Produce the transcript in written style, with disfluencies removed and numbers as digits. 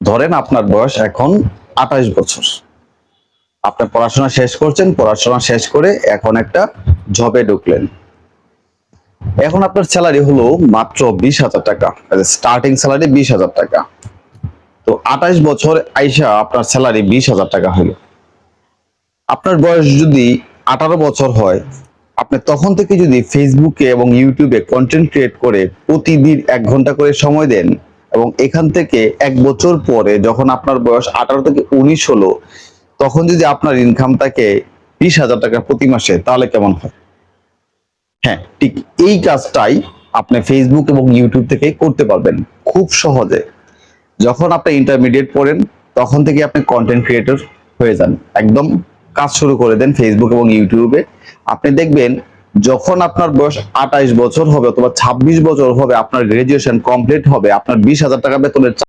ধরেন আপনার বয়স এখন 28 বছর, আপনি পড়াশোনা শেষ করছেন, পড়াশোনা শেষ করে এখন একটা জবে ঢুকলেন। এখন আপনার স্যালারি হলো মাত্র 20,000 টাকা, স্টার্টিং স্যালারি 20,000 টাকা। তো 28 বছর আইসা আপনার স্যালারি 20,000 টাকা হলো। আপনার বয়স যদি 18 বছর হয়, আপনি তখন থেকে যদি ফেসবুকে এবং ইউটিউবে কন্টেন্ট ক্রিয়েট করে প্রতিদিন 1 ঘন্টা করে সময় দেন, এবং এখান থেকে 1 বছর পরে যখন আপনার বয়স 18 থেকে 19 হলো, তখন যদি আপনার ইনকাম থাকে 20,000 টাকা প্রতি মাসে, তাহলে কেমন হয়? হ্যাঁ, ঠিক এই কাজটাই আপনি ফেসবুক এবং ইউটিউব থেকে করতে পারবেন খুব সহজে। যখন আপনি ইন্টারমিডিয়েট পড়েন, তখন থেকে আপনি কন্টেন্ট ক্রিয়েটর হয়ে যান, একদম কাজ শুরু করে দেন ফেসবুক এবং ইউটিউবে। আপনি দেখবেন যখন আপনার বয়স 28 বছর হবে অথবা 26 বছর হবে, আপনার গ্রাজুয়েশন কমপ্লিট হবে, আপনার 20,000 টাকা বেতনের